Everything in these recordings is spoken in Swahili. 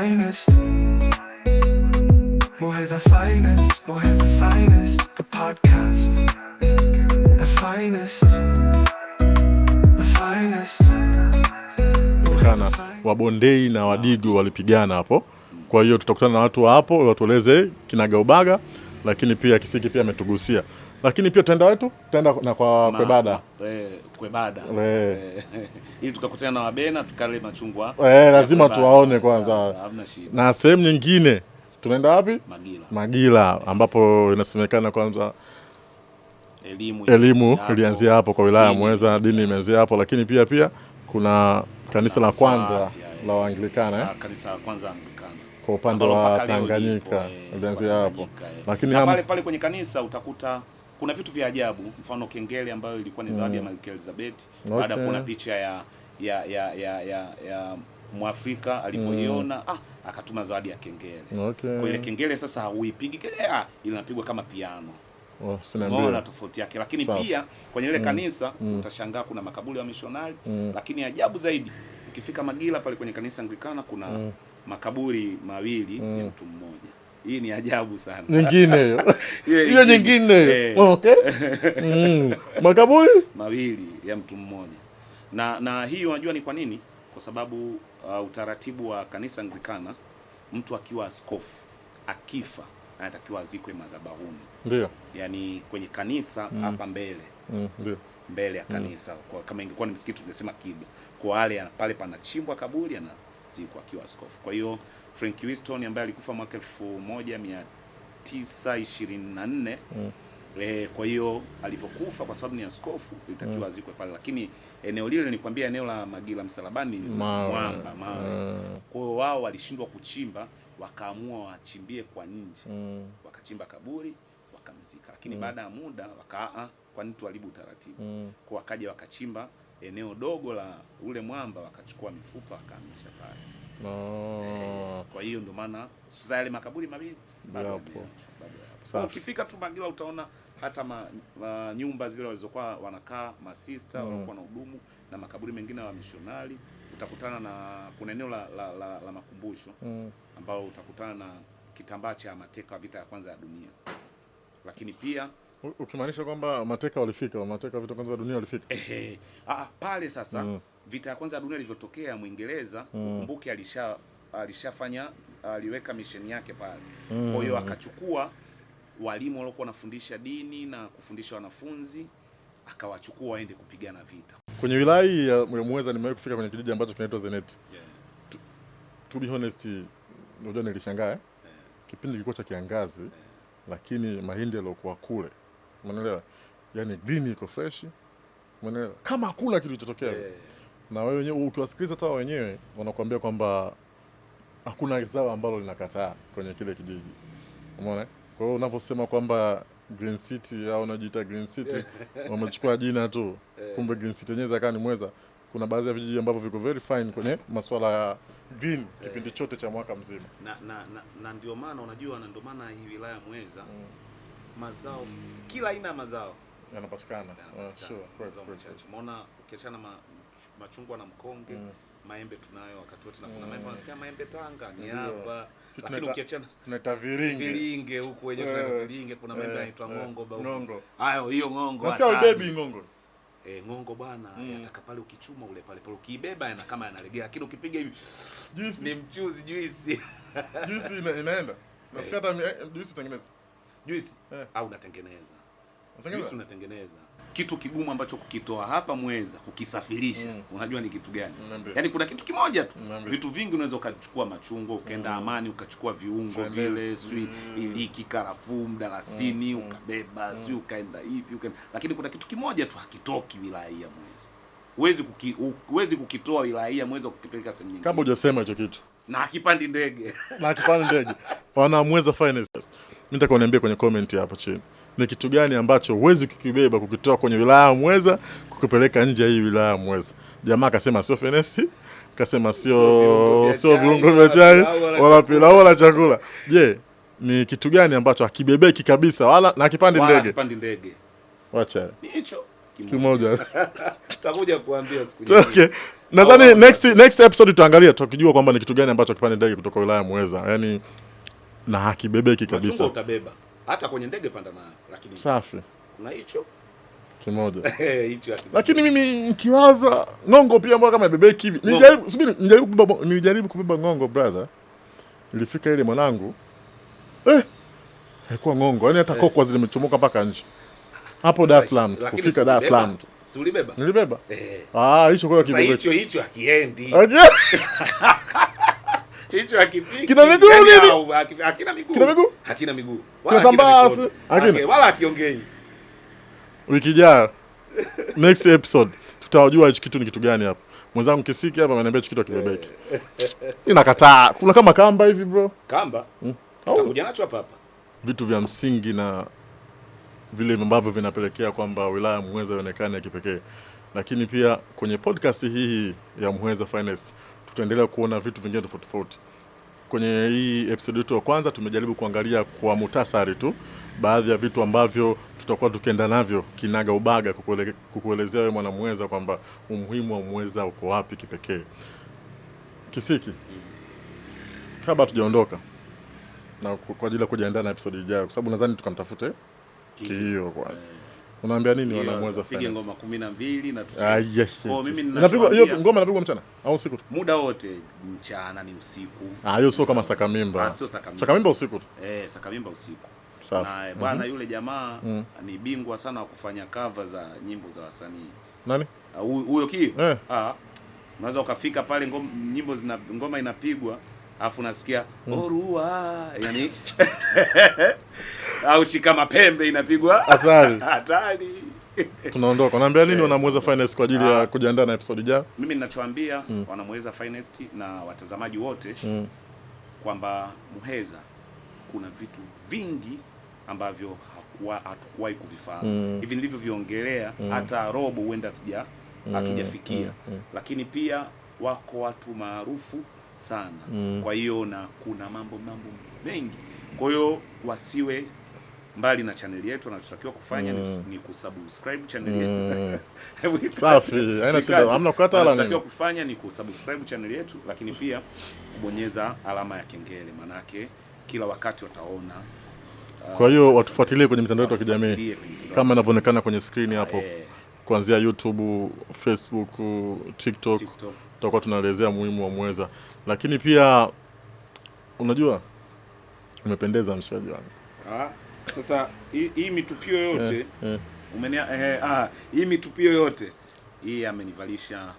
finest. Muheza finest, Muheza finest, the podcast. The finest, the finest. Semekana Wabondei na Wadigu walipigana hapo. Kwa hiyo tutakutana na watu hapo watueleze kinagaubaga, lakini pia Kisiki pia ametugusia. Lakini pia tutaenda na kwa Kwebada. Kwebada. Ili tukakutana na Wabena tukale machungwa. Lazima tuwaone kwanza. Na sehemu nyingine tunaenda wapi? Magila ambapo inasemekana kwanza elimu ilianzia hapo kwa wilaya Muheza, dini imeanzia hapo, lakini pia kuna kanisa la kwanza la Waanglikana kanisa la kwanza Anglikana kwa upande wa Tanganyika ilianzia hapo. Lakini pale kwenye kanisa utakuta kuna vitu vya ajabu, mfano kengele ambayo ilikuwa ni zawadi ya Malkia Elizabeth. Baada ya kuona picha ya Mwafrika alipoiona akatuma zawadi ya kengele. Kwa ile kengele sasa hauipigi ile inapigwa kama piano. Unaona tofauti yake. Lakini pia kwenye ile kanisa utashangaa kuna makaburi ya mishonari, lakini ajabu zaidi ukifika Magila pale kwenye kanisa Anglikana kuna makaburi mawili ya mtu mmoja. Hii ni ajabu sana. Nyingine hiyo. Hiyo nyingine hiyo. Makaburi mawili ya mtu mmoja. Na hii unajua ni kwa nini? Kwa sababu utaratibu wa kanisa Anglikana, mtu akiwa askofu akifa anatakiwa azikwe madhabahuni. Ndio. Yaani kwenye kanisa hapa mbele. Ndio. Mbele ya kanisa. Kwa kama ingekuwa ni msikiti tungesema kibla. Kwa wale pale panachimbwa kaburi anazikwa akiwa askofu. Kwa hiyo Frank Winston ambaye alikufa mwaka 1924 kwa hiyo alipokufa kwa sababu ni askofu ilitakiwa azikwe pale, lakini eneo lile nilikwambia eneo la Magila Msalabani ni mwamba mawe. Kwa hiyo wao walishindwa kuchimba, wakaamua wachimbie kwa nje. Wakachimba kaburi wakamzika, lakini baada ya muda kwa nini tuharibu utaratibu? Kwa wakaja wakachimba eneo dogo la ule mwamba, wakachukua mifupa wakahamisha pale. Kwa hiyo ndio maana sasa yale makaburi mawili bado hapo. Ukifika tu Magila utaona hata nyumba zile walizokuwa wanakaa masista walikuwa na hudumu na makaburi mengine ya mishonari. Utakutana na kuna eneo la makumbusho ambao utakutana na kitambaa cha mateka wa vita ya kwanza ya dunia. Lakini pia ukimaanisha kwamba mateka vita ya kwanza ya dunia walifika. Pale sasa vita ya kwanza ya dunia ilivyotokea Mwingereza, ukumbuke aliweka misheni yake pale. Kwa hiyo akachukua walimu waliokuwa wanafundisha dini na kufundisha wanafunzi, akawachukua waende kupigana vita. Kwenye wilaya ya Muheza nimewahi kufika kwenye kijiji ambacho kinaitwa Zeneti. To be honest, unajua nilishangaa kipindi kilikuwa cha kiangazi, lakini mahindi yaliokuwa kule, umeelewa? Yaani green iko fresh, umeelewa? Kama hakuna kitu kilichotokea. Na wewe wenyewe ukiwasikiliza hata wenyewe wanakuambia kwamba hakuna zao ambalo linakataa kwenye kile kijiji. Umeona? Kwa hiyo unaposema kwamba Green City au unajiita Green City wamechukua jina tu, kumbe Green City yenyewe zaka ni Muheza. Kuna baadhi ya vijiji ambavyo viko very fine kwenye masuala ya green kipindi chote cha mwaka mzima. Na ndio maana unajua, na ndio maana hii wilaya ya Muheza mazao kila aina ya mazao yanapatikana. Sure. Umeona ukiachana machungwa na mkonge, maembe tunayo wakati wote, na kuna maembe unasikia maembe Tanga ni hapa, lakini ukiachana tunaita viringe huko wenyewe tunaita viringe, kuna maembe yanaitwa ngongo. Hayo hiyo ngongo hata baby ngongo ngongo bwana, yataka pale ukichuma ule pale ukibeba yana kama yanalegea, lakini ukipiga hivi juice ni mchuzi juice inaenda. Nasikia hata juice utengeneza juice au unatengeneza kitu kigumu ambacho kukitoa hapa Muheza kukisafirisha, unajua ni kitu gani? Yaani kuna kitu kimoja tu. Vitu vingi unaweza ukachukua machungwa ukaenda Amani ukachukua viungo vile, iliki, karafuu, mdalasini ukabeba, ukaenda hivi lakini kuna kitu kimoja tu hakitoki wilaya ya Muheza. Huwezi kukitoa wilaya ya Muheza kukipeleka sehemu nyingine. Kama hujasema hicho kitu. Na hakipandi ndege. Wana Muheza finest. Mimi nataka uniambie kwenye comment hapo chini. Ni kitu gani ambacho huwezi kukibeba kukitoa kwenye wilaya ya Muheza kukipeleka nje ya hii wilaya ya Muheza? Jamaa akasema sio fenesi, akasema sio viungo vya chai wala pilau wala chakula. Je, ni kitu gani ambacho hakibebeki kabisa wala na kipande ndege? Wacha. Hicho kimoja. Tutakuja kuambia siku nyingine. Okay. Nadhani next episode tutaangalia tukijua kwamba ni kitu gani ambacho kipande ndege kutoka wilaya Muheza. Yaani na hakibebeki kabisa. Machungwa utabeba. Hata kwenye ndege panda nayo, lakini safi. Kuna hicho kimoja. Hicho hakibebeki. Lakini mimi nikiwaza ng'ongo pia mbona kama ibebeki hivi. Nilijaribu kubeba ng'ongo brother. Nilifika ile mwanangu. Haikuwa ng'ongo. Yaani hata kokwa zimechomoka mpaka nje. Hapo Dar es Salaam, kufika Dar es Salaam. Si ulibeba? Nilibeba. Hicho kwa kibebeki. Hicho hakiendi. Hicho hakipiki. Kina miguu nini? Hakina miguu. Kina miguu? Hakina miguu. Wala hakiongei. Wiki ijayo next episode tutajua hicho kitu ni kitu gani hapa. Mwenzangu Kisiki hapa ananiambia hicho kitu kibebeki. Ninakataa. Kuna kama kamba hivi bro. Kamba? Tutakuja nacho hapa. Vitu vya msingi na vile ambavyo vinapelekea kwamba wilaya Muheza ionekane ya kipekee. Lakini pia kwenye podcast hii ya Muheza Finest tutaendelea kuona vitu vingine tofauti. Kwenye hii episode yetu ya kwanza tumejaribu kuangalia kwa muhtasari tu baadhi ya vitu ambavyo tutakuwa tukienda navyo kinaga ubaga kukuelezea wewe mwana Muheza kwamba umuhimu wa Muheza uko wapi kipekee. Kisiki. Kabla tujaondoka na kwa ajili ya kujiandaa na episode ijayo kwa sababu nadhani tukamtafute Kiio kwanza. Unaambia nini wana Muheza fans? Piga ngoma 12 na tucheze. Yes. Mimi ninapigwa hiyo ngoma inapigwa mchana au usiku? Muda wote, mchana ni usiku. Hiyo sio kama Sakamimba. Sio Sakamimba. Sakamimba usiku tu. Sakamimba usiku. Safi. Na bwana yule jamaa ni bingwa sana wa kufanya cover za nyimbo za wasanii. Nani? Huyo Kiio. Unaweza ukafika pale ngoma inapigwa afu nasikia orua yani au shika mapembe inapigwa hatari. Tunaondoka. Unaambia nini wana Muheza Finest kwa ajili ya kujiandaa na episode ijayo? Mimi ninachoambia wana Muheza Finest na watazamaji wote kwamba Muheza kuna vitu vingi ambavyo hatukuwahi kuvifahamu. Hivi nilivyoviongelea hata robo huenda hatujafikia. Lakini pia wako watu maarufu sana. Kwa hiyo na kuna mambo mengi. Kwa hiyo wasiwe mbali na channel yetu, na tutakiwa kufanya ni kusubscribe channel yetu. Safi, haina shida. Hamna kukata wala nini. Tutakiwa kufanya ni kusubscribe channel yetu, lakini pia kubonyeza alama ya kengele, manake kila wakati wataona. Kwa hiyo watufuatilie kwenye mitandao yetu ya kijamii kama inavyoonekana kwenye screen hapo. Kuanzia YouTube, Facebook, TikTok. Tutakuwa tunaelezea muhimu wa Muheza. Lakini pia unajua umependeza mshikaji wangu. Sasa hii mitupio yote hii mitupio yote hii amenivalisha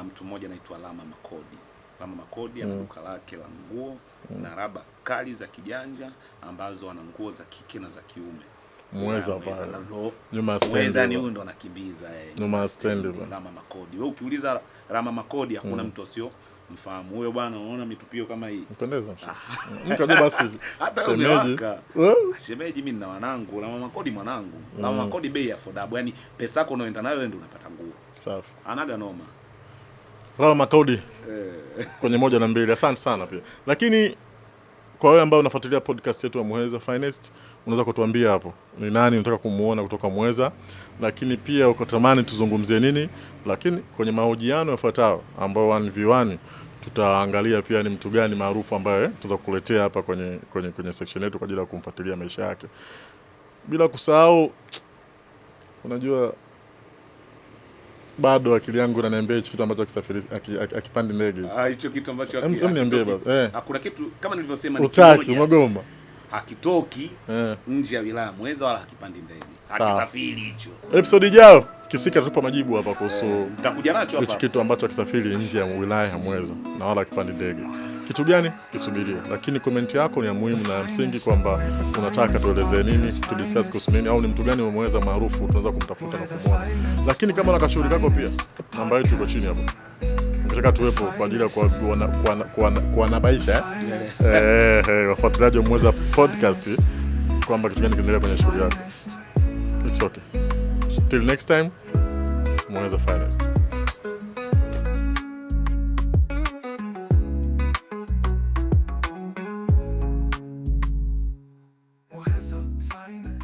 mtu mmoja anaitwa Lama Makodi. Lama Makodi ana duka lake la nguo na raba kali za kijanja ambazo ana nguo za kike na za kiume. Muheza pale. Nyuma stand. Muheza ni huyo ndo anakimbiza Nyuma stand. Lama Makodi. Wewe ukiuliza Lama Makodi hakuna mtu asio mfahamu. Huyo bwana unaona mitupio kama hii. Mpendeza. Mkajua basi. Hata shemeji mimi na wanangu, Lama Makodi mwanangu. Lama Makodi bei affordable. Yaani pesa yako unaoenda nayo ndio unapata nguo. Safi. Anaga noma. Lama Makodi. Kwenye 1 na 2. Asante sana pia. Lakini kwa wewe ambao unafuatilia podcast yetu ya Muheza Finest, unaweza kutuambia hapo ni nani unataka kumuona kutoka Muheza, lakini pia ukatamani tuzungumzie nini. Lakini kwenye mahojiano yafuatayo ambao 1v1 tutaangalia pia ni mtu gani maarufu ambaye tutakuletea hapa kwenye section yetu kwa ajili ya kumfuatilia maisha yake. Bila kusahau, unajua bado akili yangu inaniambia hicho kitu ambacho akisafiri akipandi ndege. Hicho kitu ambacho niambie baba. Hakuna kitu kama nilivyosema ni utaki umegoma. Hakitoki nje ya wilaya Muheza wala hakipandi ndege. Akisafiri hicho. Episode ijayo Kisiki atatupa majibu hapa kuhusu nitakuja nacho hapa. Hicho kitu ambacho akisafiri nje ya wilaya ya Muheza na wala akipandi ndege. Kitu gani? Kisubirie. Lakini comment yako ni ya muhimu na ya msingi kwamba unataka tuelezee nini, tu discuss kuhusu nini, au ni mtu gani wa Muheza maarufu tunaweza kumtafuta na kumuona. Lakini kama na kashauri kako pia, namba yetu iko chini hapo. Unataka tuwepo kwa ajili ya kuwanabaisha wafuatiliaji wa Muheza podcast kwamba kitu gani kinaendelea kwenye shughuli yako. It's okay. Till next time, Muheza Finest. Muheza Finest.